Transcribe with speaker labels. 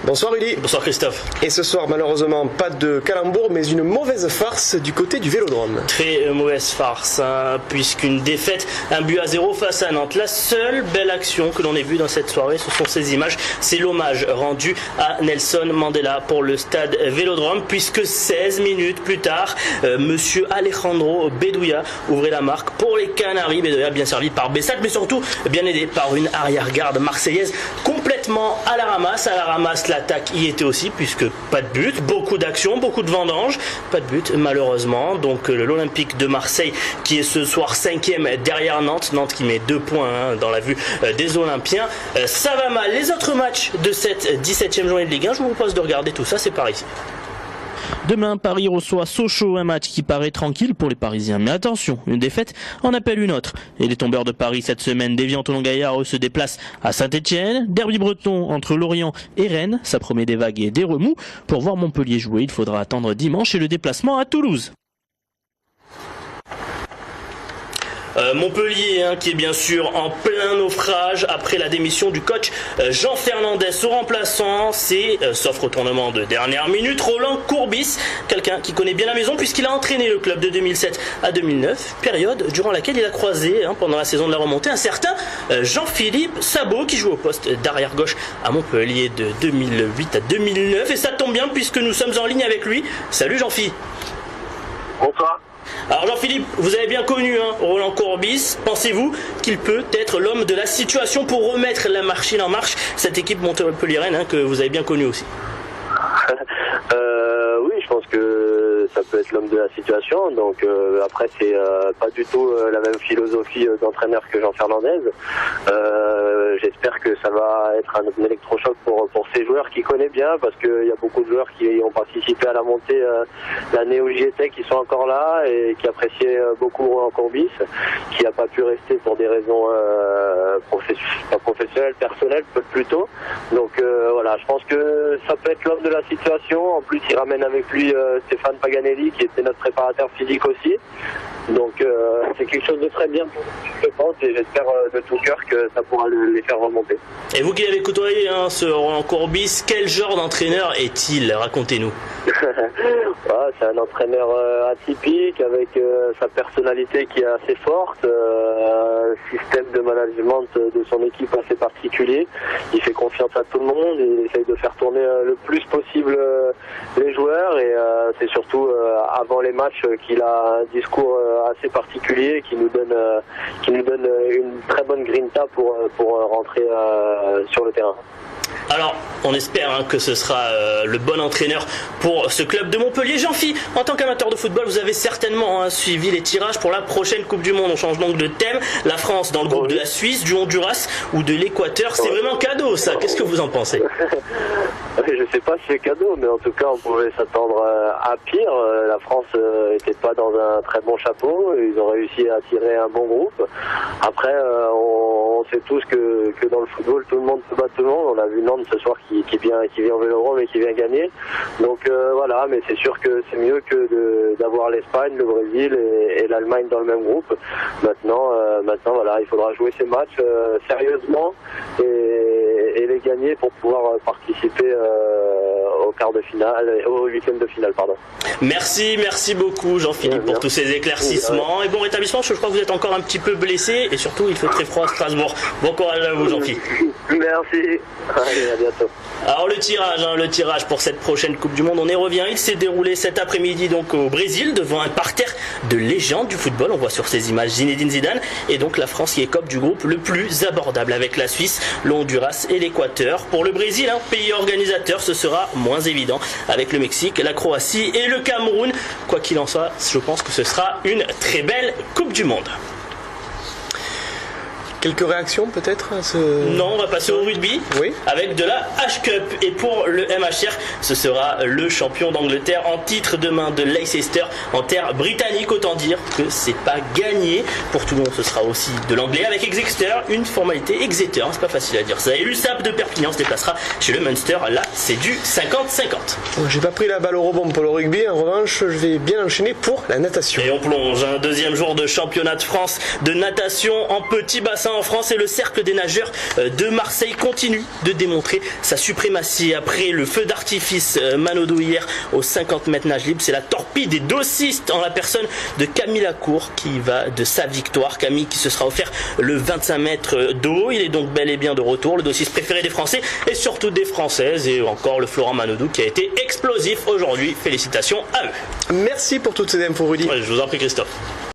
Speaker 1: Bonsoir Rudy.
Speaker 2: Bonsoir Christophe.
Speaker 1: Et ce soir, malheureusement, pas de calembour, mais une mauvaise farce du côté du Vélodrome.
Speaker 2: Très mauvaise farce, puisqu'une défaite, 1-0 face à Nantes. La seule belle action que l'on ait vue dans cette soirée, ce sont ces images. C'est l'hommage rendu à Nelson Mandela pour le stade Vélodrome, puisque 16 minutes plus tard, monsieur Alejandro Bedoya ouvrait la marque pour les Canaries. Bedoya bien servi par Bessat, mais surtout bien aidé par une arrière-garde marseillaise complètement à la ramasse. L'attaque y était aussi, puisque pas de but, beaucoup d'actions, beaucoup de vendanges, pas de but malheureusement. Donc l'Olympique de Marseille qui est ce soir 5e derrière Nantes qui met 2 points dans la vue des Olympiens. Ça va mal. Les autres matchs de cette 17e journée de Ligue 1, je vous propose de regarder tout ça, c'est par ici.
Speaker 3: Demain, Paris reçoit Sochaux, un match qui paraît tranquille pour les Parisiens. Mais attention, une défaite en appelle une autre. Et les tombeurs de Paris cette semaine, d'Évian-Toulon-Gaillard, eux, se déplacent à Saint-Etienne. Derby breton entre Lorient et Rennes, ça promet des vagues et des remous. Pour voir Montpellier jouer, il faudra attendre dimanche et le déplacement à Toulouse.
Speaker 2: Montpellier qui est bien sûr en plein naufrage après la démission du coach Jean Fernandez. Son remplaçant, c'est, sauf retournement de dernière minute, Roland Courbis, quelqu'un qui connaît bien la maison puisqu'il a entraîné le club de 2007 à 2009, période durant laquelle il a croisé pendant la saison de la remontée un certain Jean-Philippe Sabot qui joue au poste d'arrière gauche à Montpellier de 2008 à 2009. Et ça tombe bien puisque nous sommes en ligne avec lui. Salut Jean-Philippe.
Speaker 4: Bonsoir.
Speaker 2: Alors Jean-Philippe, vous avez bien connu Roland Courbis. Pensez-vous qu'il peut être l'homme de la situation pour remettre la machine en marche, cette équipe montpelliéraine que vous avez bien connue aussi?
Speaker 4: Oui, je pense que ça peut être l'homme de la situation. Donc après, c'est pas du tout la même philosophie d'entraîneur que Jean Fernandez. J'espère que ça va être un électrochoc pour ces joueurs qu'il connaît bien, parce qu'il y a beaucoup de joueurs qui ont participé à la montée l'année où j'y étais, qui sont encore là et qui appréciaient beaucoup Roland Courbis, qui n'a pas pu rester pour des raisons pas professionnelles, personnelles plutôt. Donc voilà, je pense que ça peut être l'homme de la situation. En plus, il ramène avec lui Stéphane Paganelli, qui était notre préparateur physique aussi. Donc c'est quelque chose de très bien pour nous, je pense, et j'espère de tout cœur que ça pourra les faire remonter.
Speaker 2: Et vous qui l'avez côtoyé, ce Roland Courbis, quel genre d'entraîneur est-il? Racontez-nous.
Speaker 4: C'est un entraîneur atypique, avec sa personnalité qui est assez forte, un système de management de son équipe assez particulier. Il fait confiance à tout le monde, il essaye de faire tourner le plus possible les joueurs, et c'est surtout avant les matchs qu'il a un discours assez particulier qui nous donne une très bonne grinta pour rentrer sur le terrain.
Speaker 2: Alors, on espère que ce sera le bon entraîneur pour ce club de Montpellier. Jean-Philippe, en tant qu'amateur de football, vous avez certainement suivi les tirages pour la prochaine Coupe du Monde. On change donc de thème. La France dans le groupe de la Suisse, du Honduras ou de l'Équateur. C'est vraiment cadeau, ça. Qu'est-ce que vous en pensez?
Speaker 4: Je ne sais pas si c'est cadeau, mais en tout cas, on pouvait s'attendre à pire. La France n'était pas dans un très bon chapeau. Ils ont réussi à tirer un bon groupe. Après, on sait tous que dans le football, tout le monde peut battre tout le monde. On a vu Nantes ce soir qui vient au Vélodrome et qui vient gagner. Donc voilà, mais c'est sûr que c'est mieux que d'avoir l'Espagne, le Brésil et l'Allemagne dans le même groupe. Maintenant voilà, il faudra jouer ces matchs sérieusement et les gagner pour pouvoir participer au quart de finale, au huitième de finale, pardon.
Speaker 2: Merci beaucoup Jean-Philippe pour tous ces éclaircissements et bon rétablissement. Je crois que vous êtes encore un petit peu blessé et surtout il fait très froid à Strasbourg. Bon courage à vous Jean-Philippe.
Speaker 4: Merci. Allez, à bientôt.
Speaker 2: Alors le tirage pour cette prochaine Coupe du Monde, on y revient. Il s'est déroulé cet après-midi donc au Brésil devant un parterre de légendes du football. On voit sur ces images Zinedine Zidane et donc la France qui écope du groupe le plus abordable avec la Suisse, le Honduras et l'Équateur. Pour le Brésil, pays organisateur, ce sera moins évident avec le Mexique, la Croatie et le Cameroun. Quoi qu'il en soit, je pense que ce sera une très belle Coupe du Monde.
Speaker 1: Quelques réactions peut-être
Speaker 2: Non, on va passer au rugby avec de la H-Cup. Et pour le MHR, ce sera le champion d'Angleterre en titre demain de Leicester en terre britannique. Autant dire que c'est pas gagné. Pour tout le monde, ce sera aussi de l'anglais avec Exeter, une formalité Exeter, c'est pas facile à dire ça. Et l'USAP de Perpignan se déplacera chez le Munster. Là, c'est du 50-50.
Speaker 1: J'ai pas pris la balle au rebond pour le rugby. En revanche, je vais bien enchaîner pour la natation.
Speaker 2: Et on plonge un deuxième jour de championnat de France de natation en petit bassin en France et le cercle des nageurs de Marseille continue de démontrer sa suprématie après le feu d'artifice Manodou hier aux 50 mètres nage libre. C'est la torpille des dossistes en la personne de Camille Lacour qui va de sa victoire. Camille qui se sera offert le 25 mètres d'eau. Il est donc bel et bien de retour, le dossiste préféré des Français et surtout des Françaises, et encore le Florent Manodou qui a été explosif aujourd'hui. Félicitations à eux.
Speaker 1: Merci pour toutes ces infos, Rudy.
Speaker 2: Ouais, je vous en prie, Christophe.